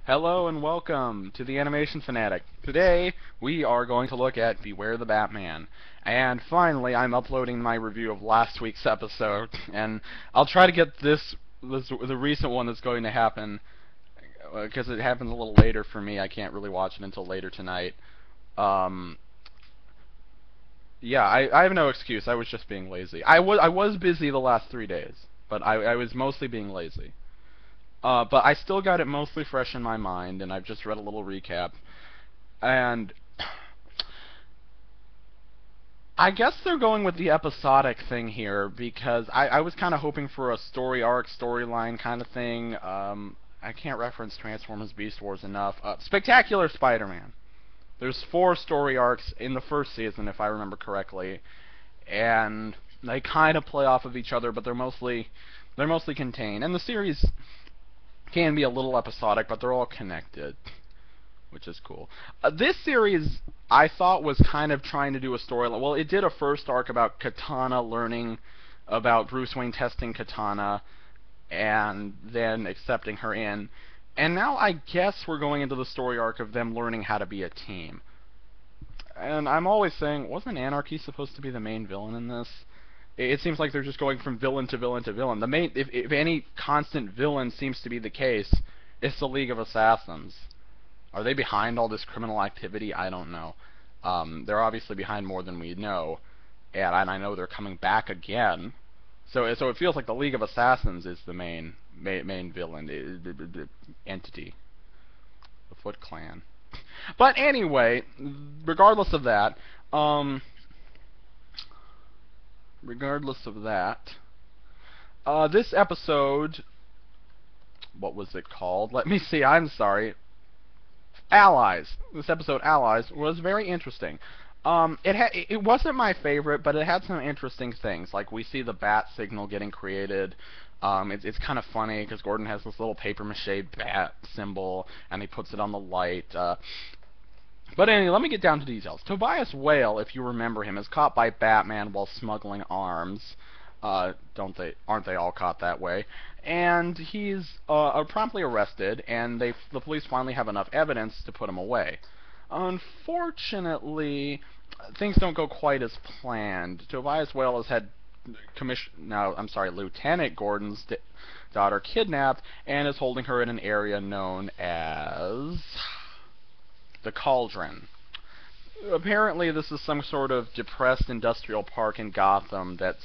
Hello and welcome to the Animation Fanatic. Today we are going to look at Beware the Batman. And finally I'm uploading my review of last week's episode, and I'll try to get the recent one that's going to happen, because it happens a little later for me. I can't really watch it until later tonight. Yeah, I have no excuse. I was just being lazy. I was busy the last 3 days, but I was mostly being lazy. But I still got it mostly fresh in my mind, and I've just read a little recap. And I guess they're going with the episodic thing here, because I was kind of hoping for a story arc, storyline kind of thing. I can't reference Transformers Beast Wars enough. Spectacular Spider-Man. There's 4 story arcs in the first season, if I remember correctly, and they kind of play off of each other, but they're mostly contained. And the series can be a little episodic, but they're all connected, which is cool. This series, I thought, was kind of trying to do a storyline. Well, it did a first arc about Katana learning about Bruce Wayne testing Katana and then accepting her in. And now I guess we're going into the story arc of them learning how to be a team. And I'm always saying, wasn't Anarchy supposed to be the main villain in this? It seems like they're just going from villain to villain to villain. The main, if any constant villain seems to be the case, it's the League of Assassins. Are they behind all this criminal activity? I don't know. They're obviously behind more than we know, and I know they're coming back again. So it feels like the League of Assassins is the main villain, the entity, the Foot Clan. But anyway, regardless of that, this episode, what was it called? Let me see, I'm sorry. Allies. This episode, Allies, was very interesting. It wasn't my favorite, but it had some interesting things. Like, we see the bat signal getting created. It's kind of funny, because Gordon has this little papier-mâché bat symbol, and he puts it on the light. But anyway, let me get down to details. Tobias Whale, if you remember him, is caught by Batman while smuggling arms. Aren't they all caught that way? And he's promptly arrested, and the police finally have enough evidence to put him away. Unfortunately, things don't go quite as planned. Tobias Whale has had Lieutenant Gordon's daughter kidnapped, and is holding her in an area known as the Cauldron. Apparently, this is some sort of depressed industrial park in Gotham that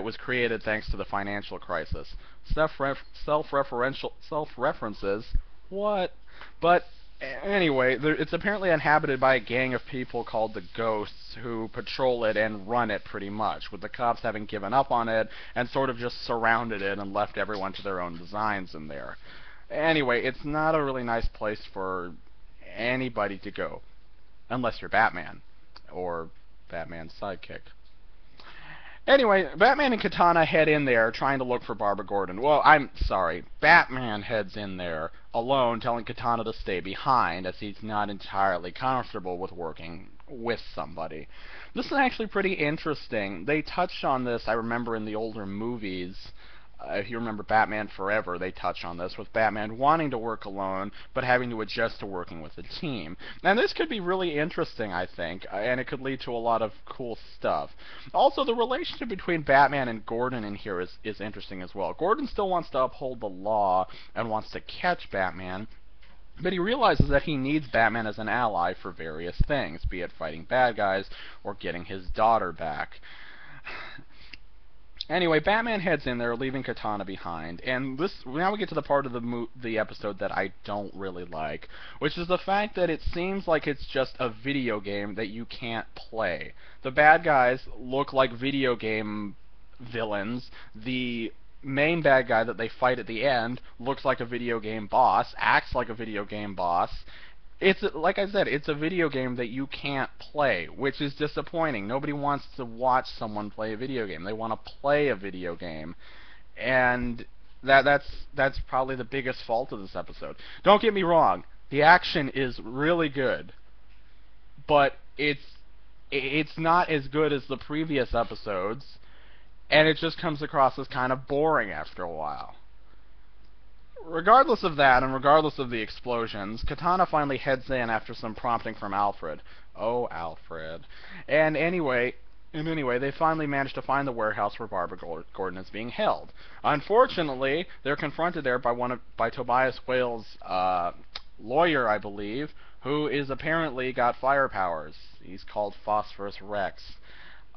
was created thanks to the financial crisis. Self-references, what? But anyway, it's apparently inhabited by a gang of people called the Ghosts, who patrol it and run it pretty much, with the cops having given up on it and sort of just surrounded it and left everyone to their own designs in there. Anyway, it's not a really nice place for anybody to go, unless you're Batman, or Batman's sidekick. Anyway, Batman and Katana head in there trying to look for Barbara Gordon. Well, I'm sorry. Batman heads in there alone, telling Katana to stay behind, as he's not entirely comfortable with working with somebody. This is actually pretty interesting. They touched on this, I remember, in the older movies. If you remember Batman Forever, they touch on this, with Batman wanting to work alone, but having to adjust to working with a team. And this could be really interesting, I think, and it could lead to a lot of cool stuff. Also, the relationship between Batman and Gordon in here is interesting as well. Gordon still wants to uphold the law and wants to catch Batman, but he realizes that he needs Batman as an ally for various things, be it fighting bad guys or getting his daughter back. Anyway, Batman heads in there, leaving Katana behind, and now we get to the part of the episode that I don't really like, which is the fact that it seems like it's just a video game that you can't play. The bad guys look like video game villains. The main bad guy that they fight at the end looks like a video game boss, acts like a video game boss. It's, like I said, it's a video game that you can't play, which is disappointing. Nobody wants to watch someone play a video game. They want to play a video game. And that's probably the biggest fault of this episode. Don't get me wrong, the action is really good, but it's not as good as the previous episodes, and it just comes across as kind of boring after a while. Regardless of that, and regardless of the explosions, Katana finally heads in after some prompting from Alfred. Oh, Alfred. And anyway, they finally manage to find the warehouse where Barbara Gordon is being held. Unfortunately, they're confronted there by Tobias Whale's lawyer, I believe, who is apparently got fire powers. He's called Phosphorus Rex.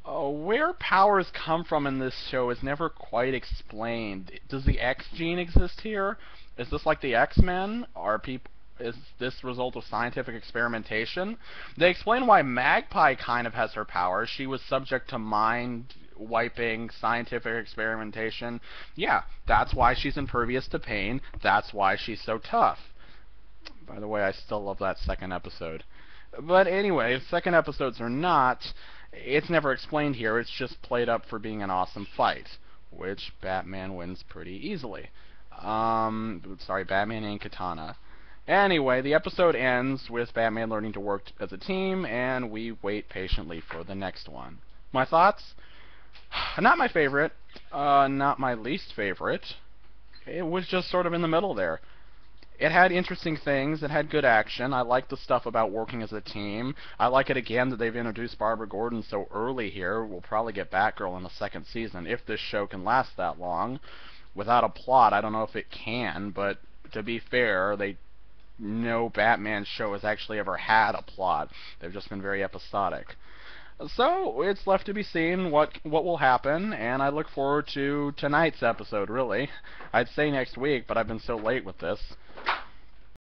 Where powers come from in this show is never quite explained. Does the X gene exist here? Is this like the X-Men? Is this a result of scientific experimentation? They explain why Magpie kind of has her powers. She was subject to mind-wiping scientific experimentation. Yeah, that's why she's impervious to pain. That's why she's so tough. By the way, I still love that second episode. But anyway, second episodes or not, it's never explained here. It's just played up for being an awesome fight, which Batman wins pretty easily. Sorry, Batman and Katana. Anyway, the episode ends with Batman learning to work as a team, and we wait patiently for the next one. My thoughts? Not my favorite, not my least favorite. It was just sort of in the middle there. It had interesting things, it had good action, I like the stuff about working as a team. I like it again that they've introduced Barbara Gordon so early here. We'll probably get Batgirl in the second season, if this show can last that long. Without a plot, I don't know if it can, but to be fair, no Batman show has actually ever had a plot. They've just been very episodic. So, it's left to be seen what will happen, and I look forward to tonight's episode, really. I'd say next week, but I've been so late with this.